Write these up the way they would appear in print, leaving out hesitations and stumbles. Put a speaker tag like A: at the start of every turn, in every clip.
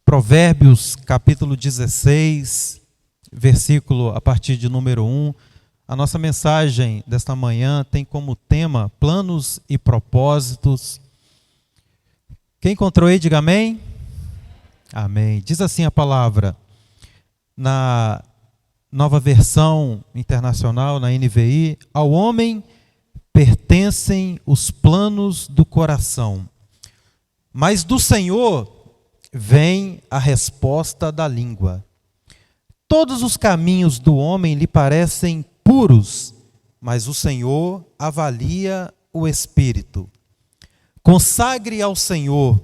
A: Provérbios, capítulo 16, versículo a partir de número 1. A nossa mensagem desta manhã tem como tema planos e propósitos. Quem encontrou aí, diga amém. Amém. Diz assim a palavra, na nova versão internacional, na NVI: ao homem pertencem os planos do coração, mas do Senhor vem a resposta da língua. Todos os caminhos do homem lhe parecem puros, mas o Senhor avalia o espírito. Consagre ao Senhor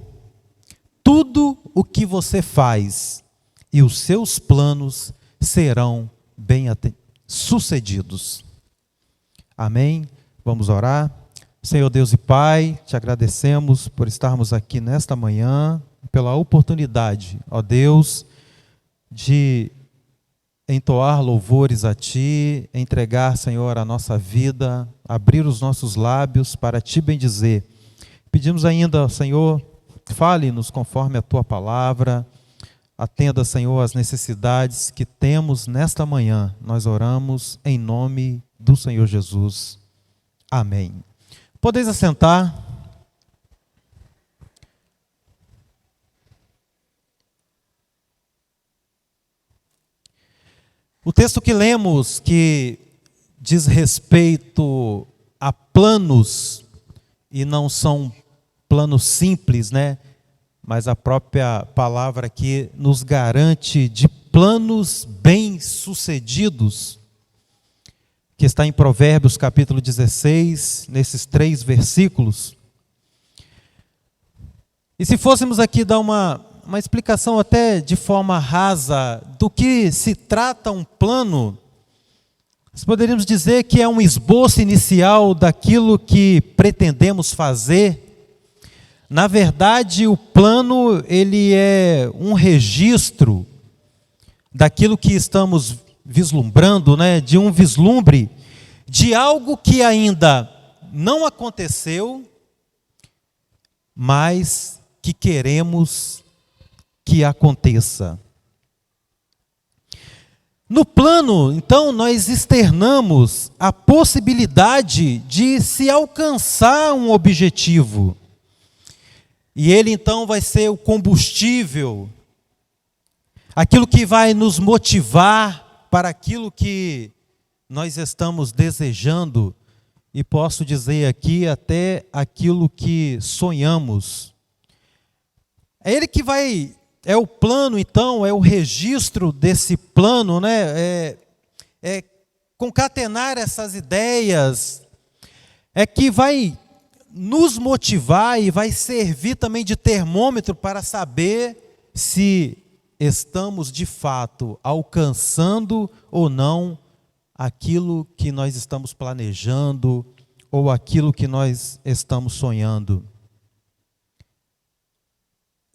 A: tudo o que você faz, e os seus planos serão bem-sucedidos. Amém? Vamos orar. Senhor Deus e Pai, te agradecemos por estarmos aqui nesta manhã, pela oportunidade, ó Deus, de entoar louvores a Ti, entregar, Senhor, a nossa vida, abrir os nossos lábios para Te bendizer. Pedimos ainda, Senhor, fale-nos conforme a Tua palavra, atenda, Senhor, as necessidades que temos nesta manhã. Nós oramos em nome do Senhor Jesus. Amém. Podeis assentar. O texto que lemos, que diz respeito a planos, e não são planos simples, né? Mas a própria palavra aqui nos garante de planos bem-sucedidos, que está em Provérbios capítulo 16, nesses 3 versículos. E se fôssemos aqui dar uma explicação até de forma rasa do que se trata um plano, nós poderíamos dizer que é um esboço inicial daquilo que pretendemos fazer. Na verdade, o plano, ele é um registro daquilo que estamos vislumbrando, né? De um vislumbre de algo que ainda não aconteceu, mas que queremos que aconteça. No plano, então, nós externamos a possibilidade de se alcançar um objetivo. E ele, então, vai ser o combustível, aquilo que vai nos motivar para aquilo que nós estamos desejando, e posso dizer aqui, até aquilo que sonhamos. É ele que vai... É o plano, então, é o registro desse plano, né? É concatenar essas ideias, é que vai nos motivar e vai servir também de termômetro para saber se estamos, de fato, alcançando ou não aquilo que nós estamos planejando ou aquilo que nós estamos sonhando.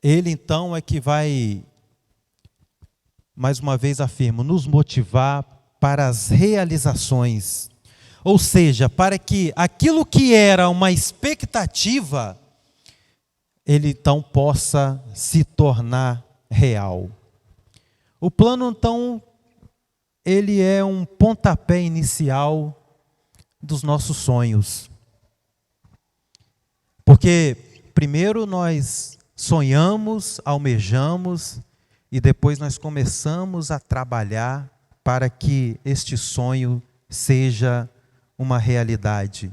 A: Ele, então, é que vai, mais uma vez afirmo, nos motivar para as realizações. Ou seja, para que aquilo que era uma expectativa, ele, então, possa se tornar real. O plano, então, ele é um pontapé inicial dos nossos sonhos. Porque, primeiro, nós sonhamos, almejamos, e depois nós começamos a trabalhar para que este sonho seja uma realidade.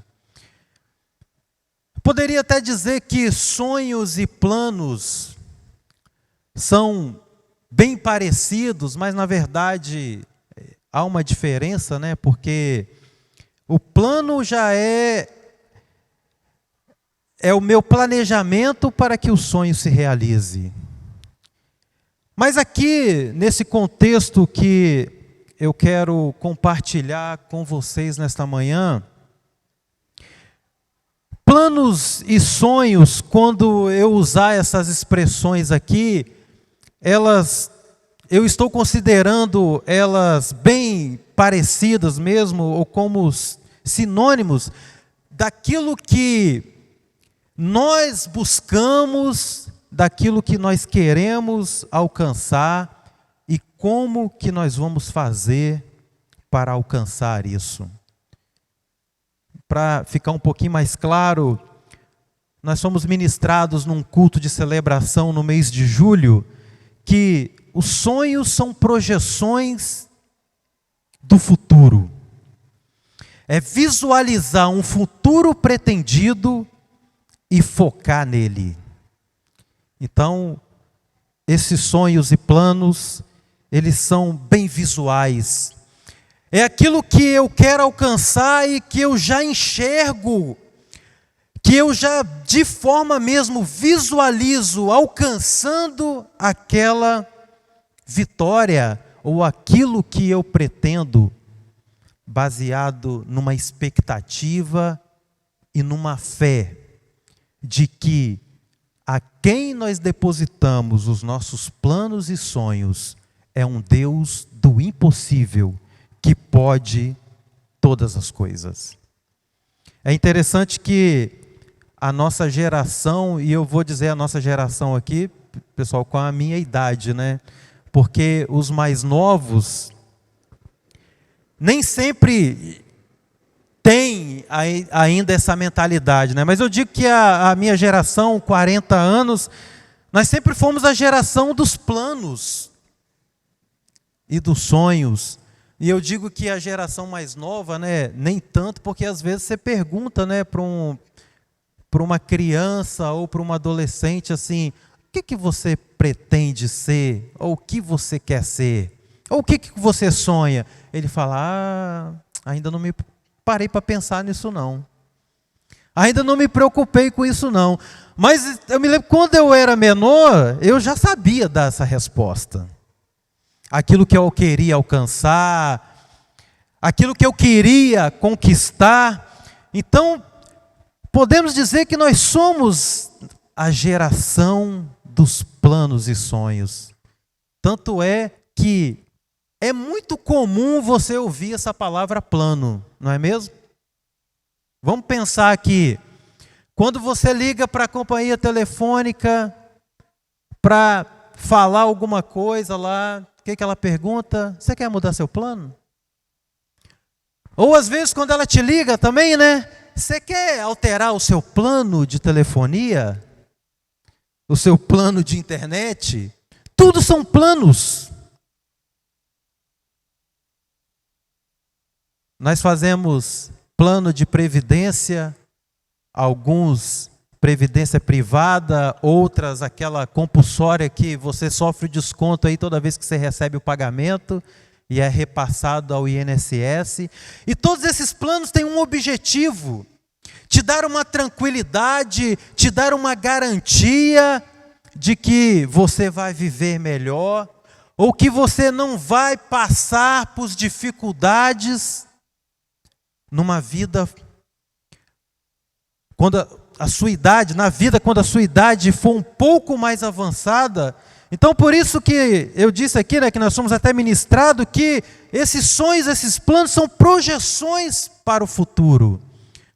A: Poderia até dizer que sonhos e planos são bem parecidos, mas na verdade há uma diferença, né? Porque o plano já é o meu planejamento para que o sonho se realize. Mas aqui, nesse contexto que eu quero compartilhar com vocês nesta manhã, planos e sonhos, quando eu usar essas expressões aqui, eu estou considerando elas bem parecidas mesmo, ou como sinônimos daquilo que nós buscamos daquilo que nós queremos alcançar e como que nós vamos fazer para alcançar isso. Para ficar um pouquinho mais claro, nós fomos ministrados num culto de celebração no mês de julho, que os sonhos são projeções do futuro. É visualizar um futuro pretendido e focar nele. Então, esses sonhos e planos, eles são bem visuais. É aquilo que eu quero alcançar e que eu já enxergo, que eu já de forma mesmo visualizo alcançando aquela vitória ou aquilo que eu pretendo, baseado numa expectativa e numa fé de que a quem nós depositamos os nossos planos e sonhos é um Deus do impossível, que pode todas as coisas. É interessante que a nossa geração, e eu vou dizer a nossa geração aqui, pessoal, com a minha idade, né? Porque os mais novos nem sempre têm ainda essa mentalidade, né? Mas eu digo que a minha geração, 40 anos, nós sempre fomos a geração dos planos e dos sonhos. E eu digo que a geração mais nova, né, nem tanto, porque às vezes você pergunta, né, para uma criança ou para uma adolescente assim, o que você pretende ser? Ou o que você quer ser? Ou o que você sonha? Ele fala, ainda não me parei para pensar nisso não. Ainda não me preocupei com isso não. Mas eu me lembro, quando eu era menor, eu já sabia dar essa resposta. Aquilo que eu queria alcançar, aquilo que eu queria conquistar. Então, podemos dizer que nós somos a geração dos planos e sonhos. Tanto é que é muito comum você ouvir essa palavra plano, não é mesmo? Vamos pensar aqui, quando você liga para a companhia telefônica para falar alguma coisa lá, o que ela pergunta? Você quer mudar seu plano? Ou às vezes quando ela te liga também, né? Você quer alterar o seu plano de telefonia? O seu plano de internet? Tudo são planos. Nós fazemos plano de previdência, alguns previdência privada, outras aquela compulsória que você sofre desconto aí toda vez que você recebe o pagamento e é repassado ao INSS. E todos esses planos têm um objetivo: te dar uma tranquilidade, te dar uma garantia de que você vai viver melhor, ou que você não vai passar por dificuldades numa vida quando a sua idade, na vida quando a sua idade for um pouco mais avançada. Então por isso que eu disse aqui, né, que nós somos até ministrados, que esses sonhos, esses planos são projeções para o futuro.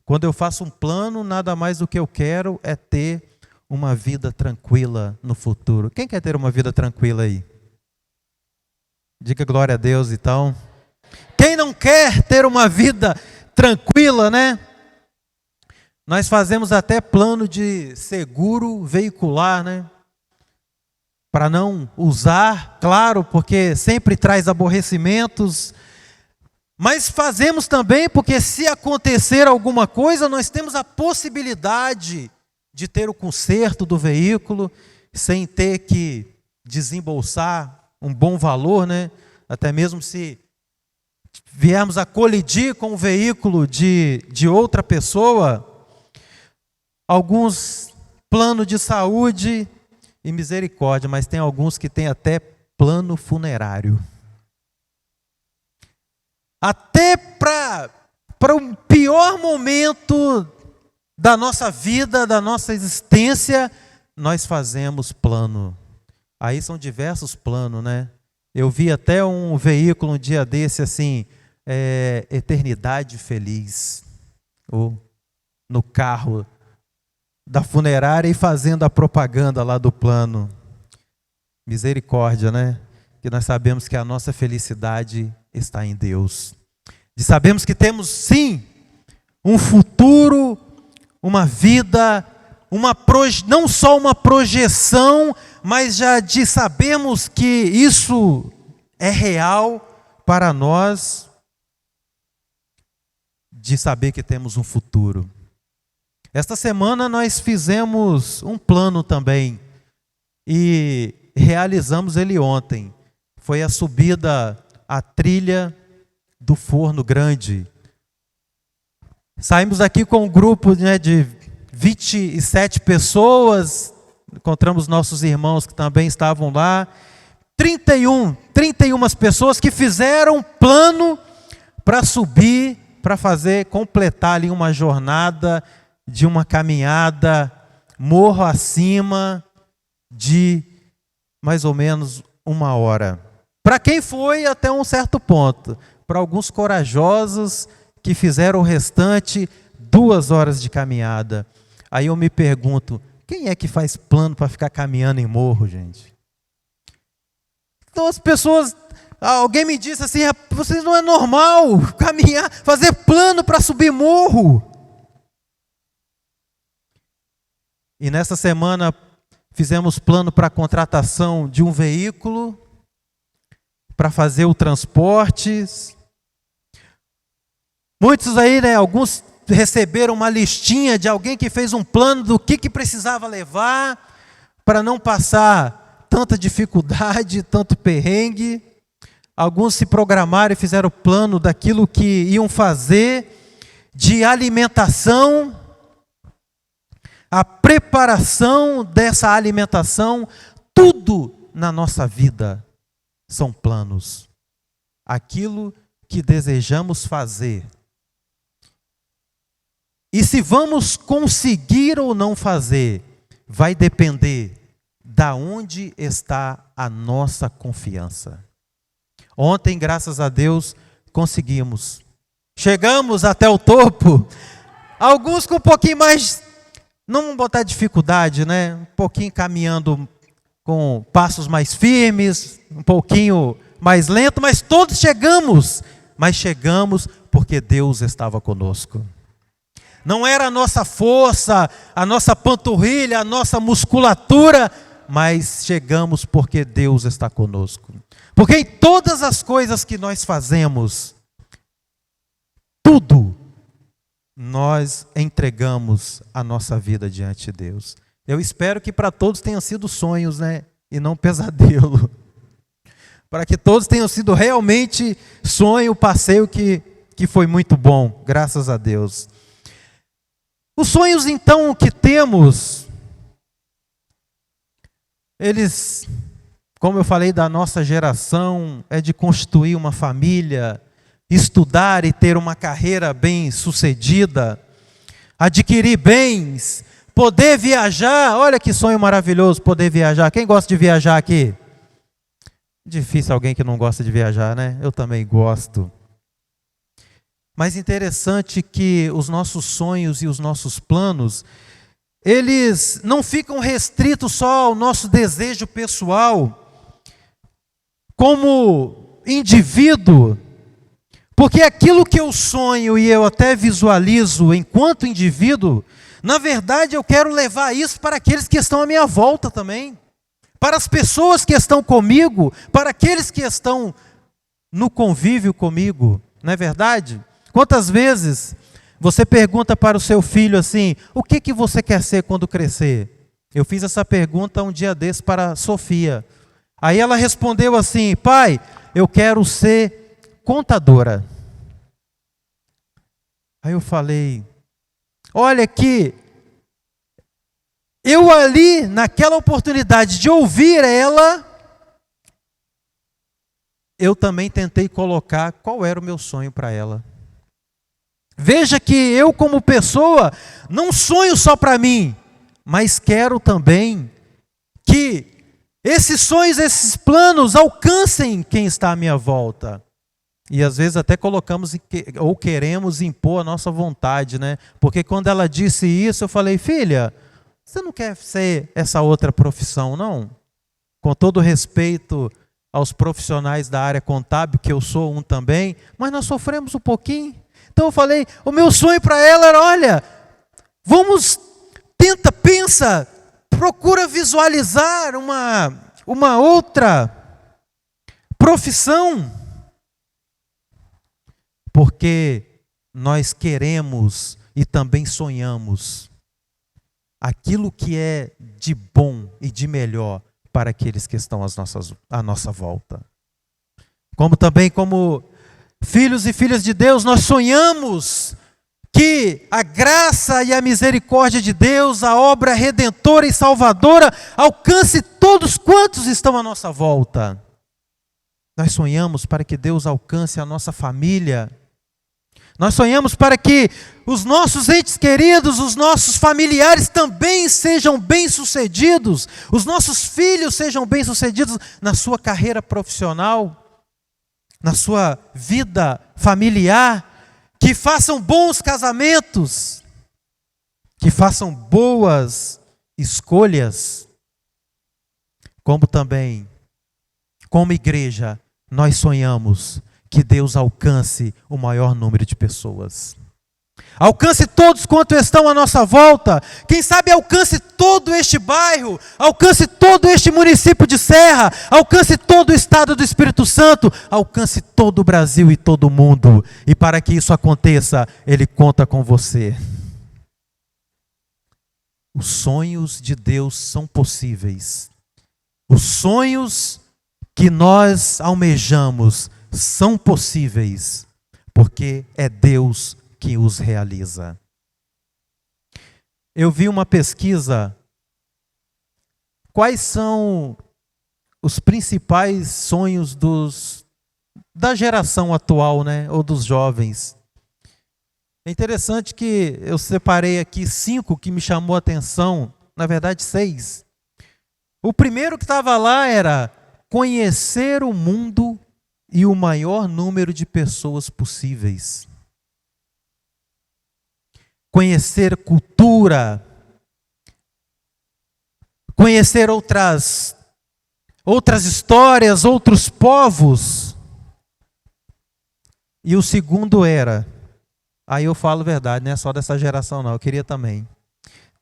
A: Quando eu faço um plano, nada mais do que eu quero é ter uma vida tranquila no futuro. Quem quer ter uma vida tranquila aí? Diga glória a Deus então. Quem não quer ter uma vida tranquila, né? Nós fazemos até plano de seguro veicular, né? Para não usar, claro, porque sempre traz aborrecimentos. Mas fazemos também porque se acontecer alguma coisa, nós temos a possibilidade de ter o conserto do veículo, sem ter que desembolsar um bom valor, né? Até mesmo se viermos a colidir com o veículo de outra pessoa. Alguns plano de saúde e misericórdia, mas tem alguns que têm até plano funerário. Até para o pior momento da nossa vida, da nossa existência, nós fazemos plano. Aí são diversos planos, né? Eu vi até um veículo um dia desse assim, eternidade feliz, ou no carro da funerária e fazendo a propaganda lá do plano. Misericórdia, né? Que nós sabemos que a nossa felicidade está em Deus. E sabemos que temos sim um futuro, uma vida, não só uma projeção, mas já de sabermos que isso é real para nós, de saber que temos um futuro. Esta semana nós fizemos um plano também e realizamos ele ontem. Foi a subida à trilha do Forno Grande. Saímos daqui com um grupo, né, de 27 pessoas, encontramos nossos irmãos que também estavam lá, 31 pessoas que fizeram plano para subir, para completar ali uma jornada de uma caminhada morro acima de mais ou menos 1 hora. Para quem foi até um certo ponto, para alguns corajosos que fizeram o restante 2 horas de caminhada. Aí eu me pergunto, quem é que faz plano para ficar caminhando em morro, gente? Então as pessoas, alguém me disse assim, vocês não é normal caminhar, fazer plano para subir morro. E nessa semana fizemos plano para a contratação de um veículo, para fazer o transporte. Muitos aí, né, alguns receberam uma listinha de alguém que fez um plano do que precisava levar para não passar tanta dificuldade, tanto perrengue. Alguns se programaram e fizeram plano daquilo que iam fazer, de alimentação, a preparação dessa alimentação, tudo na nossa vida são planos. Aquilo que desejamos fazer. E se vamos conseguir ou não fazer, vai depender da onde está a nossa confiança. Ontem, graças a Deus, conseguimos. Chegamos até o topo. Alguns com um pouquinho mais, não vamos botar dificuldade, né? Um pouquinho caminhando com passos mais firmes, um pouquinho mais lento, mas todos chegamos. Mas chegamos porque Deus estava conosco. Não era a nossa força, a nossa panturrilha, a nossa musculatura, mas chegamos porque Deus está conosco. Porque em todas as coisas que nós fazemos, tudo, nós entregamos a nossa vida diante de Deus. Eu espero que para todos tenham sido sonhos, né? E não pesadelo. Para que todos tenham sido realmente sonho, passeio que foi muito bom, graças a Deus. Os sonhos então que temos, eles, como eu falei da nossa geração, é de construir uma família, estudar e ter uma carreira bem sucedida, adquirir bens, poder viajar. Olha que sonho maravilhoso, poder viajar. Quem gosta de viajar aqui? Difícil alguém que não gosta de viajar, né? Eu também gosto. Mas interessante que os nossos sonhos e os nossos planos, eles não ficam restritos só ao nosso desejo pessoal, como indivíduo, porque aquilo que eu sonho e eu até visualizo enquanto indivíduo, na verdade eu quero levar isso para aqueles que estão à minha volta também, para as pessoas que estão comigo, para aqueles que estão no convívio comigo, não é verdade? Quantas vezes você pergunta para o seu filho assim, o que você quer ser quando crescer? Eu fiz essa pergunta um dia desse para a Sofia. Aí ela respondeu assim, pai, eu quero ser contadora. Aí eu falei, olha que eu ali, naquela oportunidade de ouvir ela, eu também tentei colocar qual era o meu sonho para ela. Veja que eu como pessoa não sonho só para mim, mas quero também que esses sonhos, esses planos alcancem quem está à minha volta. E às vezes até colocamos ou queremos impor a nossa vontade, né? Porque quando ela disse isso, eu falei, filha, Você não quer ser essa outra profissão, não? Com todo respeito aos profissionais da área contábil, que eu sou um também, mas nós sofremos um pouquinho. Então eu falei, o meu sonho para ela era, olha, pensa, procura visualizar uma outra profissão. Porque nós queremos e também sonhamos aquilo que é de bom e de melhor para aqueles que estão à nossa volta. Como também como filhos e filhas de Deus, nós sonhamos que a graça e a misericórdia de Deus, a obra redentora e salvadora, alcance todos quantos estão à nossa volta. Nós sonhamos para que Deus alcance a nossa família. Nós sonhamos para que os nossos entes queridos, os nossos familiares também sejam bem-sucedidos, os nossos filhos sejam bem-sucedidos na sua carreira profissional, na sua vida familiar, que façam bons casamentos, que façam boas escolhas, como também, como igreja, nós sonhamos que Deus alcance o maior número de pessoas. Alcance todos quanto estão à nossa volta. Quem sabe alcance todo este bairro, alcance todo este município de Serra, alcance todo o estado do Espírito Santo, alcance todo o Brasil e todo o mundo. E para que isso aconteça, Ele conta com você. Os sonhos de Deus são possíveis. Os sonhos que nós almejamos são possíveis, porque é Deus que os realiza. Eu vi uma pesquisa, quais são os principais sonhos da geração atual, né, ou dos jovens. É interessante que eu separei aqui 5 que me chamou a atenção, na verdade 6. O primeiro que estava lá era conhecer o mundo e o maior número de pessoas possíveis. Conhecer cultura, conhecer outras histórias, outros povos. E o segundo era, aí eu falo a verdade, não é só dessa geração não, eu queria também,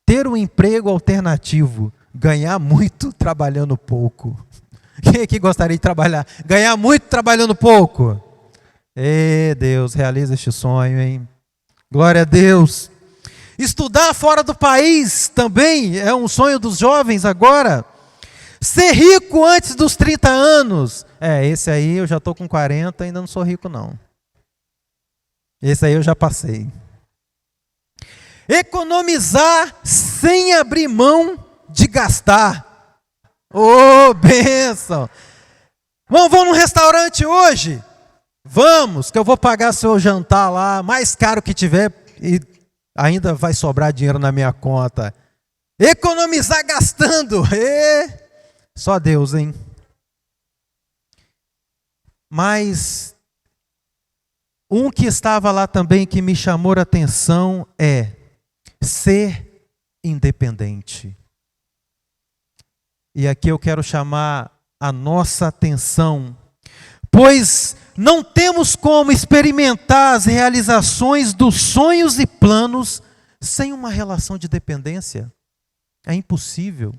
A: ter um emprego alternativo, ganhar muito trabalhando pouco. Quem aqui gostaria de trabalhar? Ganhar muito trabalhando pouco? Deus, realiza este sonho, hein? Glória a Deus. Estudar fora do país também é um sonho dos jovens agora. Ser rico antes dos 30 anos. Esse aí eu já estou com 40, ainda não sou rico não. Esse aí eu já passei. Economizar sem abrir mão de gastar. Ô, bênção! Vamos num restaurante hoje? Vamos, que eu vou pagar seu jantar lá, mais caro que tiver, e ainda vai sobrar dinheiro na minha conta. Economizar gastando. Só Deus, hein? Mas um que estava lá também que me chamou a atenção é ser independente. E aqui eu quero chamar a nossa atenção, pois não temos como experimentar as realizações dos sonhos e planos sem uma relação de dependência. É impossível.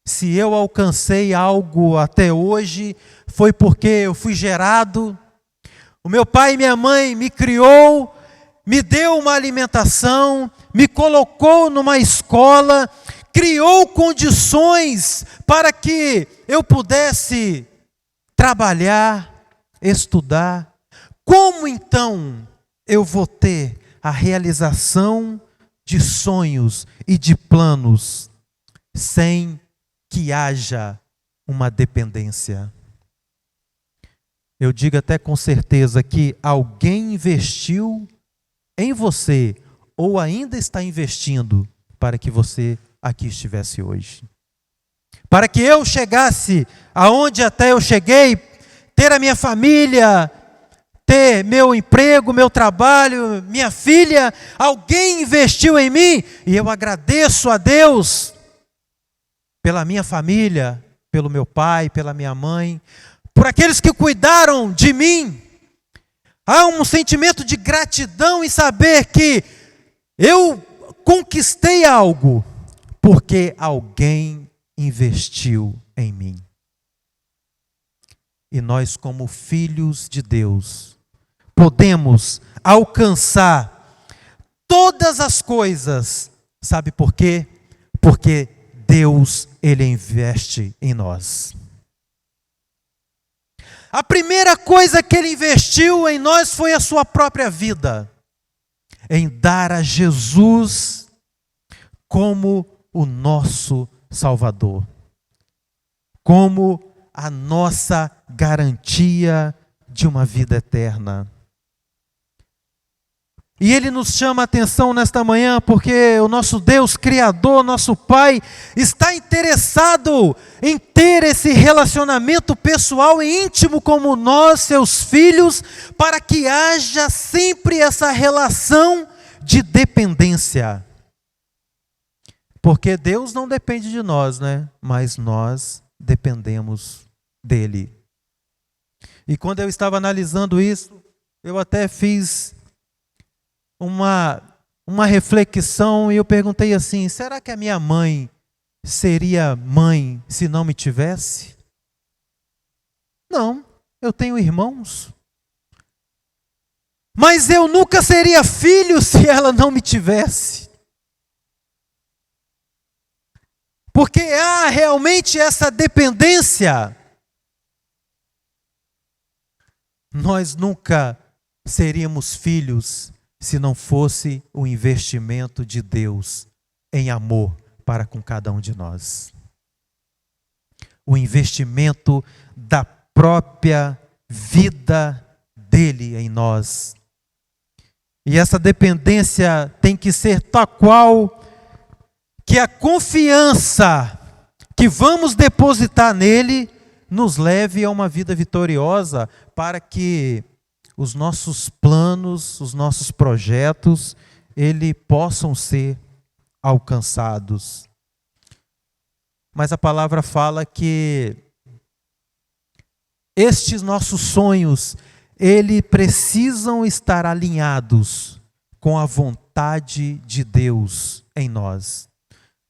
A: Se eu alcancei algo até hoje, foi porque eu fui gerado. O meu pai e minha mãe me criou, me deu uma alimentação, me colocou numa escola, criou condições para que eu pudesse trabalhar, estudar. Como então eu vou ter a realização de sonhos e de planos sem que haja uma dependência? Eu digo até com certeza que alguém investiu em você ou ainda está investindo para que você aqui estivesse hoje. Para que eu chegasse aonde até eu cheguei, ter a minha família, ter meu emprego, meu trabalho, minha filha, alguém investiu em mim, e eu agradeço a Deus pela minha família, pelo meu pai, pela minha mãe, por aqueles que cuidaram de mim. Há um sentimento de gratidão em saber que eu conquistei algo, porque alguém investiu em mim. E nós, como filhos de Deus, podemos alcançar todas as coisas. Sabe por quê? Porque Deus, Ele investe em nós. A primeira coisa que Ele investiu em nós foi a sua própria vida, em dar a Jesus como o nosso Salvador, como a nossa garantia de uma vida eterna. E Ele nos chama a atenção nesta manhã porque o nosso Deus Criador, nosso Pai, está interessado em ter esse relacionamento pessoal e íntimo como nós, seus filhos, para que haja sempre essa relação de dependência. Porque Deus não depende de nós, né? Mas nós dependemos dEle. E quando eu estava analisando isso, eu até fiz uma reflexão e eu perguntei assim: será que a minha mãe seria mãe se não me tivesse? Não, eu tenho irmãos. Mas eu nunca seria filho se ela não me tivesse. Porque há realmente essa dependência. Nós nunca seríamos filhos se não fosse o investimento de Deus em amor para com cada um de nós. O investimento da própria vida dele em nós. E essa dependência tem que ser tal qual que a confiança que vamos depositar nele nos leve a uma vida vitoriosa, para que os nossos planos, os nossos projetos, eles possam ser alcançados. Mas a palavra fala que estes nossos sonhos, eles precisam estar alinhados com a vontade de Deus em nós.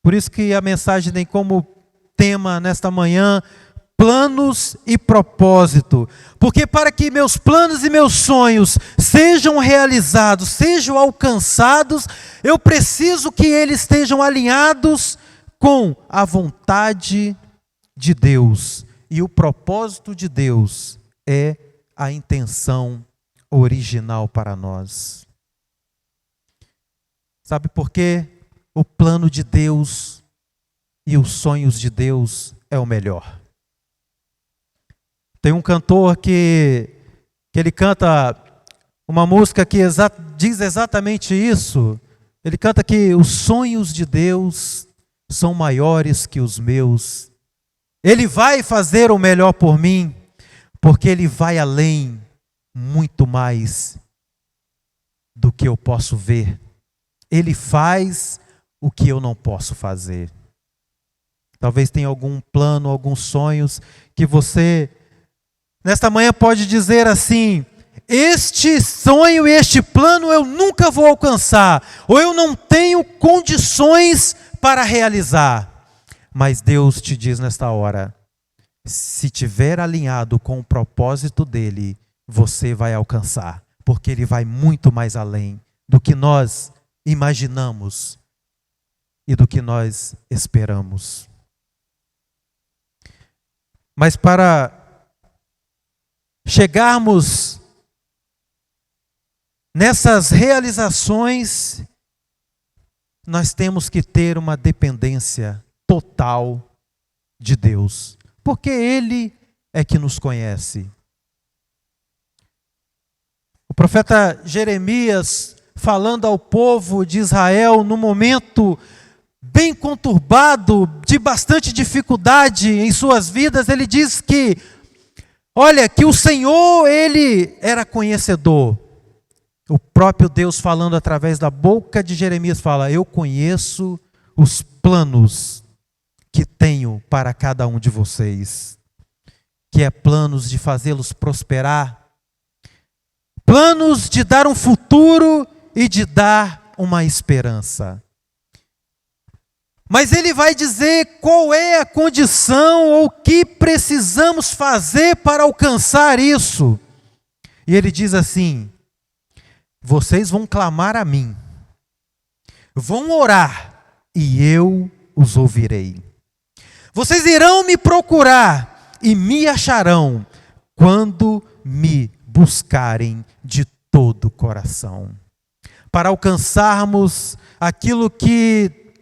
A: Por isso que a mensagem tem como tema nesta manhã planos e propósito. Porque para que meus planos e meus sonhos sejam realizados, sejam alcançados, eu preciso que eles estejam alinhados com a vontade de Deus. E o propósito de Deus é a intenção original para nós. Sabe por quê? O plano de Deus e os sonhos de Deus é o melhor. Tem um cantor que ele canta uma música que diz exatamente isso. Ele canta que os sonhos de Deus são maiores que os meus. Ele vai fazer o melhor por mim, porque Ele vai além, muito mais do que eu posso ver. Ele faz o que eu não posso fazer. Talvez tenha algum plano, alguns sonhos que você nesta manhã pode dizer assim: este sonho e este plano eu nunca vou alcançar, ou eu não tenho condições para realizar. Mas Deus te diz nesta hora: se tiver alinhado com o propósito dEle, você vai alcançar, porque Ele vai muito mais além do que nós imaginamos e do que nós esperamos. Mas para chegarmos nessas realizações, nós temos que ter uma dependência total de Deus, porque Ele é que nos conhece. O profeta Jeremias, falando ao povo de Israel num momento bem conturbado, de bastante dificuldade em suas vidas, ele diz que Olha, que o Senhor, Ele era conhecedor. O próprio Deus falando através da boca de Jeremias fala: eu conheço os planos que tenho para cada um de vocês. Que é planos de fazê-los prosperar, planos de dar um futuro e de dar uma esperança. Mas ele vai dizer qual é a condição ou o que precisamos fazer para alcançar isso. E ele diz assim: vocês vão clamar a mim, vão orar e eu os ouvirei. Vocês irão me procurar e me acharão quando me buscarem de todo o coração. Para alcançarmos aquilo que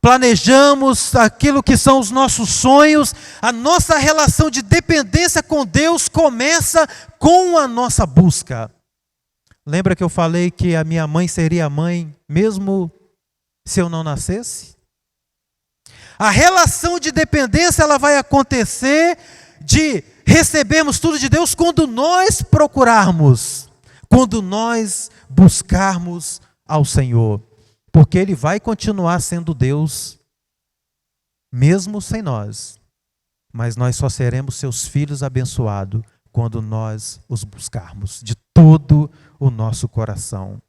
A: planejamos, aquilo que são os nossos sonhos, a nossa relação de dependência com Deus começa com a nossa busca. Lembra que eu falei que a minha mãe seria mãe mesmo se eu não nascesse? A relação de dependência ela vai acontecer de recebermos tudo de Deus quando nós procurarmos, quando nós buscarmos ao Senhor. Porque Ele vai continuar sendo Deus, mesmo sem nós. Mas nós só seremos seus filhos abençoados quando nós os buscarmos de todo o nosso coração.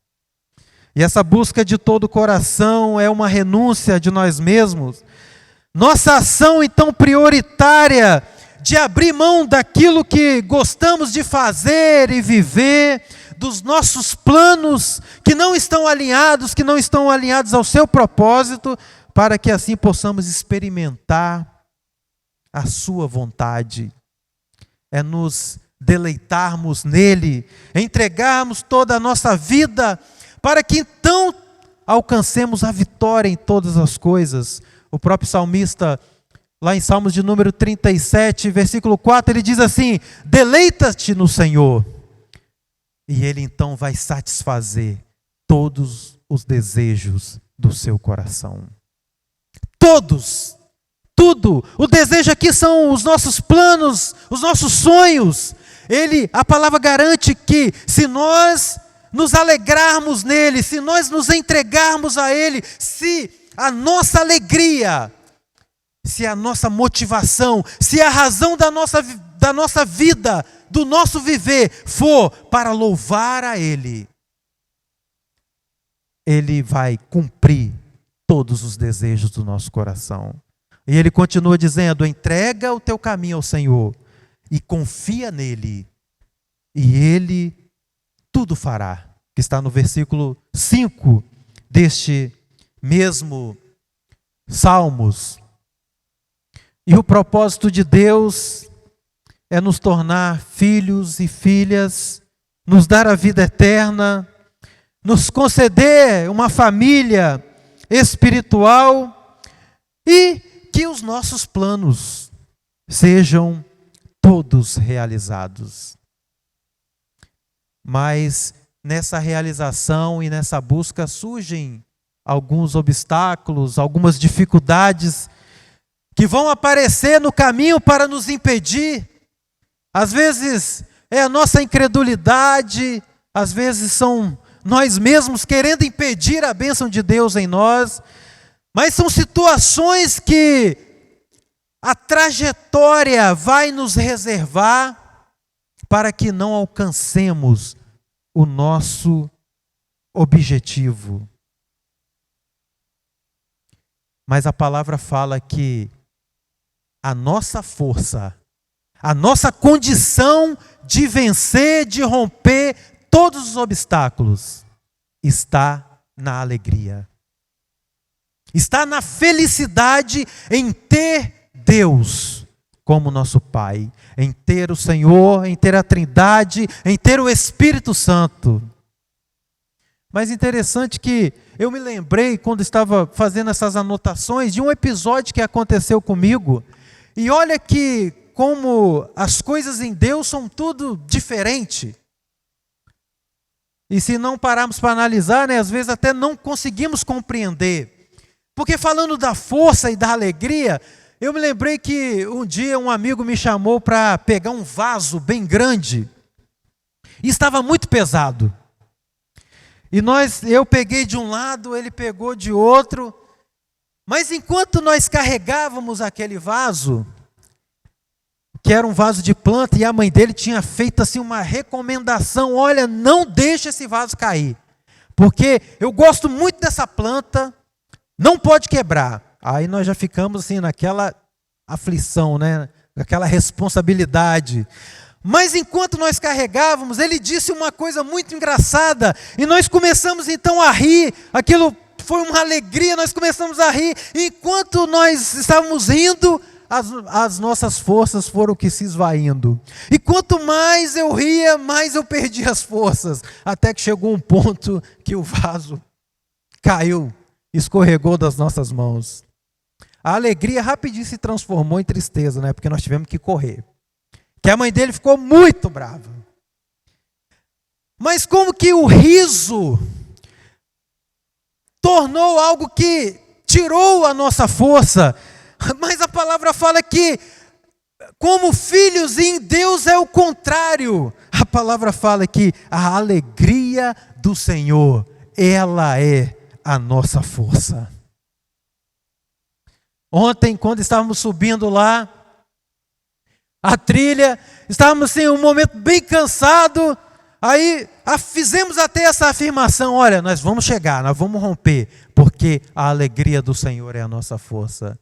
A: E essa busca de todo o coração é uma renúncia de nós mesmos. Nossa ação, então, prioritária de abrir mão daquilo que gostamos de fazer e viver, dos nossos planos que não estão alinhados ao seu propósito, para que assim possamos experimentar a sua vontade. É nos deleitarmos nele, entregarmos toda a nossa vida, para que então alcancemos a vitória em todas as coisas. O próprio salmista, lá em Salmos de número 37, versículo 4, ele diz assim: deleita-te no Senhor, e Ele então vai satisfazer todos os desejos do seu coração. Todos, tudo. O desejo aqui são os nossos planos, os nossos sonhos. A palavra garante que se nós nos alegrarmos nele, se nós nos entregarmos a Ele, se a nossa alegria, se a nossa motivação, se a razão da nossa vida, do nosso viver for para louvar a Ele, Ele vai cumprir todos os desejos do nosso coração. E Ele continua dizendo: entrega o teu caminho ao Senhor e confia nele, e Ele tudo fará. Que está no versículo 5 deste mesmo Salmos. E o propósito de Deus é nos tornar filhos e filhas, nos dar a vida eterna, nos conceder uma família espiritual e que os nossos planos sejam todos realizados. Mas nessa realização e nessa busca surgem alguns obstáculos, algumas dificuldades que vão aparecer no caminho para nos impedir. Às vezes é a nossa incredulidade, às vezes são nós mesmos querendo impedir a bênção de Deus em nós, mas são situações que a trajetória vai nos reservar para que não alcancemos o nosso objetivo. Mas a palavra fala que a nossa força, a nossa condição de vencer, de romper todos os obstáculos, está na alegria. Está na felicidade em ter Deus como nosso Pai, em ter o Senhor, em ter a Trindade, em ter o Espírito Santo. Mas interessante que eu me lembrei, quando estava fazendo essas anotações, de um episódio que aconteceu comigo. E olha que como as coisas em Deus são tudo diferente. E se não pararmos para analisar, às vezes até não conseguimos compreender. Porque falando da força e da alegria, eu me lembrei que um dia um amigo me chamou para pegar um vaso bem grande e estava muito pesado. E eu peguei de um lado, ele pegou de outro, mas enquanto nós carregávamos aquele vaso, que era um vaso de planta, e a mãe dele tinha feito assim uma recomendação: olha, não deixe esse vaso cair, porque eu gosto muito dessa planta, não pode quebrar. Aí nós já ficamos assim naquela aflição, né? Naquela responsabilidade. Mas enquanto nós carregávamos, ele disse uma coisa muito engraçada, e nós começamos então a rir. Aquilo foi uma alegria, nós começamos a rir. Enquanto nós estávamos rindo, as nossas forças foram que se esvaindo. E quanto mais eu ria, mais eu perdia as forças. Até que chegou um ponto que o vaso caiu, escorregou das nossas mãos. A alegria rapidinho se transformou em tristeza, né? Porque nós tivemos que correr. Que a mãe dele ficou muito brava. Mas como que o riso tornou algo que tirou a nossa força? Mas a palavra fala que, como filhos em Deus é o contrário. A palavra fala que a alegria do Senhor, ela é a nossa força. Ontem, quando estávamos subindo lá, a trilha, estávamos assim, um momento bem cansado, aí fizemos até essa afirmação: olha, nós vamos chegar, nós vamos romper, porque a alegria do Senhor é a nossa força.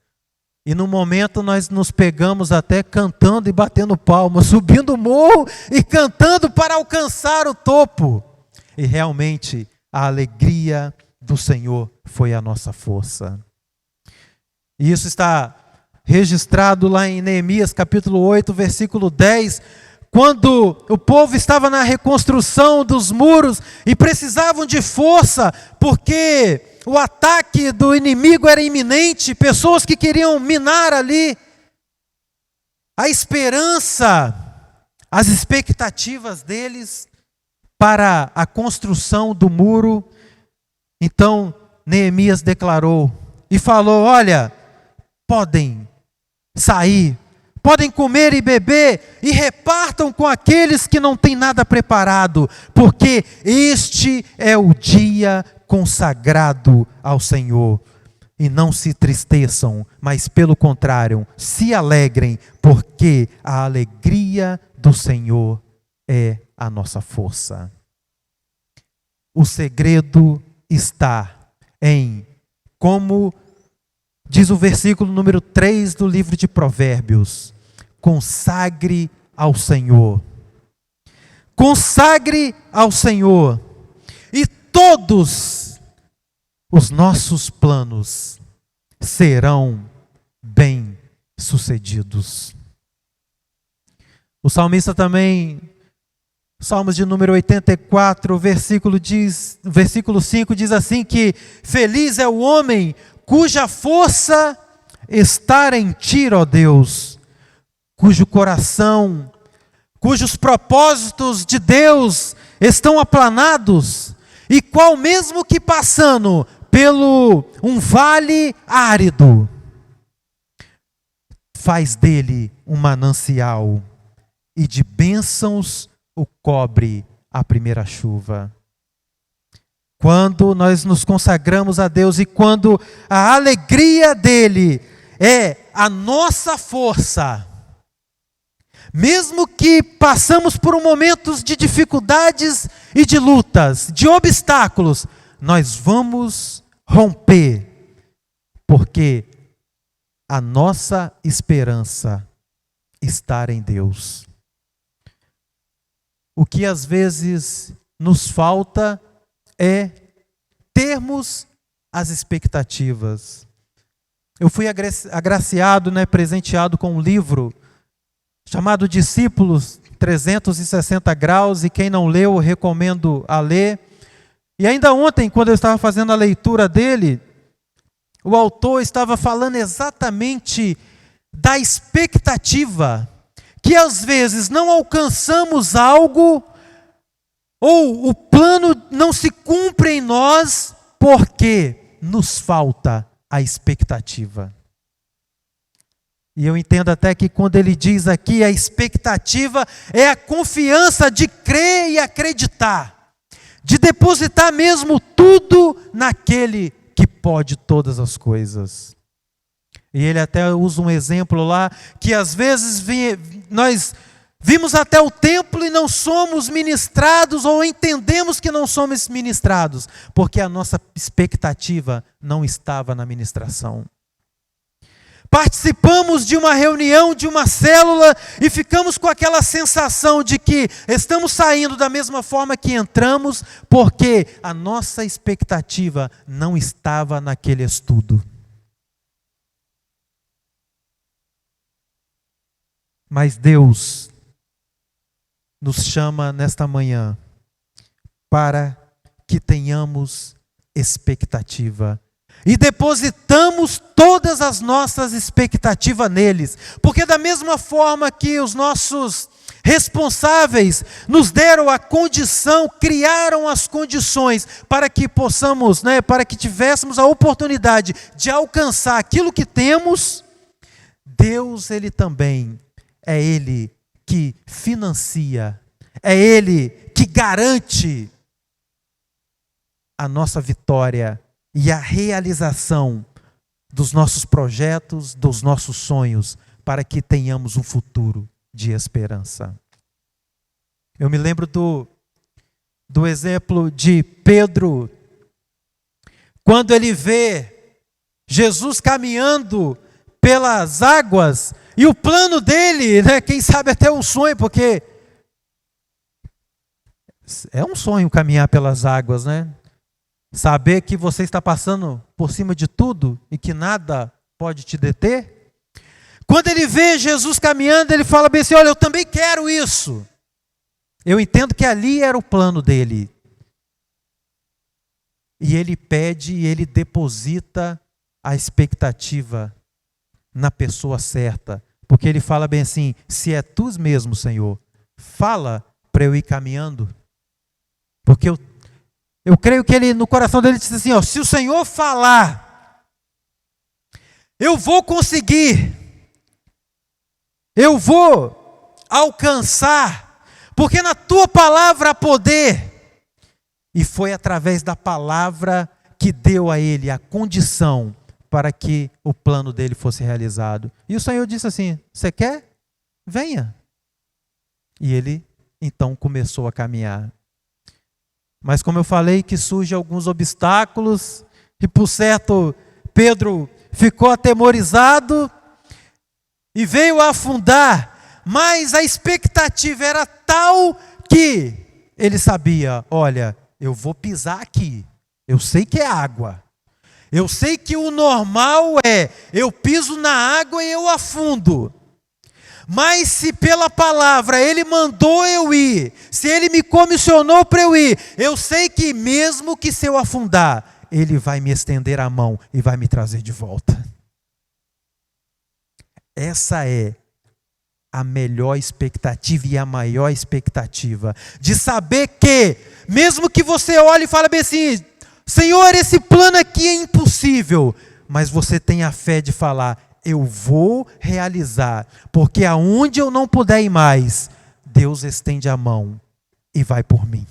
A: E no momento nós nos pegamos até cantando e batendo palmas, subindo o morro e cantando para alcançar o topo. E realmente a alegria do Senhor foi a nossa força. E isso está registrado lá em Neemias capítulo 8, versículo 10, quando o povo estava na reconstrução dos muros e precisavam de força, porque o ataque do inimigo era iminente, pessoas que queriam minar ali a esperança, as expectativas deles para a construção do muro. Então Neemias declarou e falou: olha, podem sair, podem comer e beber, e repartam com aqueles que não têm nada preparado, porque este é o dia consagrado ao Senhor. E não se tristeçam, mas pelo contrário, se alegrem, porque a alegria do Senhor é a nossa força. O segredo está em, como diz o versículo número 3 do livro de Provérbios: consagre ao Senhor. Consagre ao Senhor, e todos os nossos planos serão bem-sucedidos. O salmista também, Salmos de número 84, versículo 5 diz assim que feliz é o homem cuja força está em ti, ó Deus, cujo coração, cujos propósitos de Deus estão aplanados, e qual mesmo que passando pelo um vale árido, faz dele um manancial, e de bênçãos o cobre a primeira chuva. Quando nós nos consagramos a Deus e quando a alegria dele é a nossa força, mesmo que passamos por momentos de dificuldades e de lutas, de obstáculos, nós vamos romper, porque a nossa esperança está em Deus. O que às vezes nos falta é termos as expectativas. Eu fui agraciado, presenteado com um livro chamado Discípulos 360 Graus, e quem não leu, eu recomendo a ler. E ainda ontem, quando eu estava fazendo a leitura dele, o autor estava falando exatamente da expectativa, que às vezes não alcançamos algo, ou o plano não se cumpre em nós, porque nos falta a expectativa. E eu entendo até que quando ele diz aqui, a expectativa é a confiança de crer e acreditar, de depositar mesmo tudo naquele que pode todas as coisas. E ele até usa um exemplo lá, que às vezes nós vimos até o templo e não somos ministrados, ou entendemos que não somos ministrados, porque a nossa expectativa não estava na ministração. Participamos de uma reunião, de uma célula, e ficamos com aquela sensação de que estamos saindo da mesma forma que entramos, porque a nossa expectativa não estava naquele estudo. Mas Deus nos chama nesta manhã para que tenhamos expectativa. E depositamos todas as nossas expectativas neles. Porque da mesma forma que os nossos responsáveis nos deram a condição, criaram as condições para que possamos, para que tivéssemos a oportunidade de alcançar aquilo que temos, Deus, Ele também é Ele que financia, é Ele que garante a nossa vitória e a realização dos nossos projetos, dos nossos sonhos, para que tenhamos um futuro de esperança. Eu me lembro do exemplo de Pedro, quando ele vê Jesus caminhando pelas águas, e o plano dele, quem sabe até um sonho, porque é um sonho caminhar pelas águas, Saber que você está passando por cima de tudo e que nada pode te deter. Quando ele vê Jesus caminhando, ele fala bem assim, olha, eu também quero isso. Eu entendo que ali era o plano dele. E ele pede e ele deposita a expectativa na pessoa certa. Porque ele fala bem assim, se é tu mesmo, Senhor, fala para eu ir caminhando. Porque eu creio que ele, no coração dele, disse assim, se o Senhor falar, eu vou conseguir, eu vou alcançar, porque na tua palavra há poder. E foi através da palavra que deu a ele a condição para que o plano dele fosse realizado. E o Senhor disse assim, você quer? Venha. E ele, então, começou a caminhar. Mas como eu falei que surgem alguns obstáculos, e por certo Pedro ficou atemorizado e veio a afundar, mas a expectativa era tal que ele sabia, olha, eu vou pisar aqui, eu sei que é água, eu sei que o normal é, eu piso na água e eu afundo. Mas se pela palavra Ele mandou eu ir, se Ele me comissionou para eu ir, eu sei que mesmo que se eu afundar, Ele vai me estender a mão e vai me trazer de volta. Essa é a melhor expectativa e a maior expectativa, de saber que, mesmo que você olhe e fale bem assim, Senhor, esse plano aqui é impossível, mas você tem a fé de falar, eu vou realizar, porque aonde eu não puder ir mais, Deus estende a mão e vai por mim.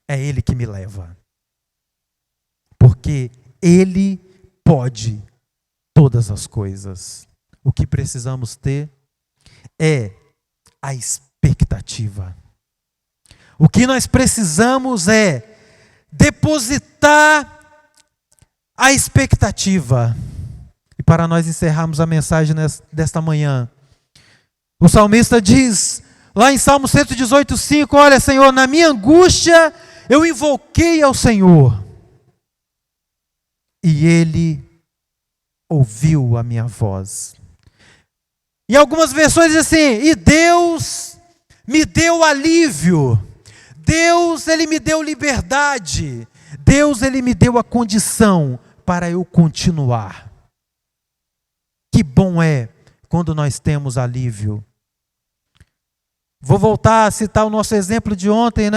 A: É Ele que me leva. Porque Ele pode todas as coisas. O que precisamos ter é a expectativa. O que nós precisamos é depositar a expectativa. E para nós encerrarmos a mensagem desta manhã, o salmista diz, lá em Salmo 118:5, olha, Senhor, na minha angústia eu invoquei ao Senhor, e Ele ouviu a minha voz. Em algumas versões diz assim, e Deus me deu alívio, Deus, Ele me deu liberdade, Deus, Ele me deu a condição para eu continuar. Que bom é quando nós temos alívio. Vou voltar a citar o nosso exemplo de ontem,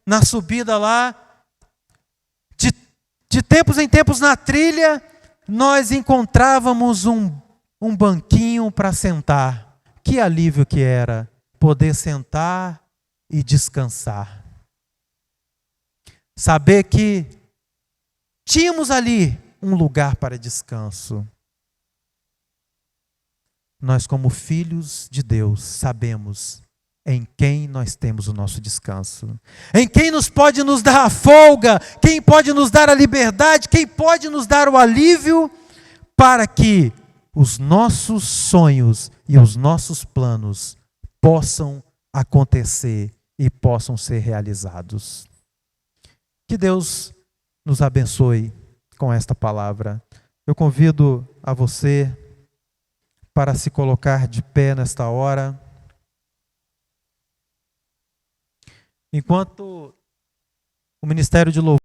A: na subida lá, de tempos em tempos na trilha, nós encontrávamos um um banquinho para sentar. Que alívio que era poder sentar e descansar. Saber que tínhamos ali um lugar para descanso. Nós, como filhos de Deus, sabemos em quem nós temos o nosso descanso. Em quem pode nos dar a folga, quem pode nos dar a liberdade, quem pode nos dar o alívio para que os nossos sonhos e os nossos planos possam acontecer e possam ser realizados. Que Deus nos abençoe com esta palavra. Eu convido a você para se colocar de pé nesta hora. Enquanto o Ministério de Louvor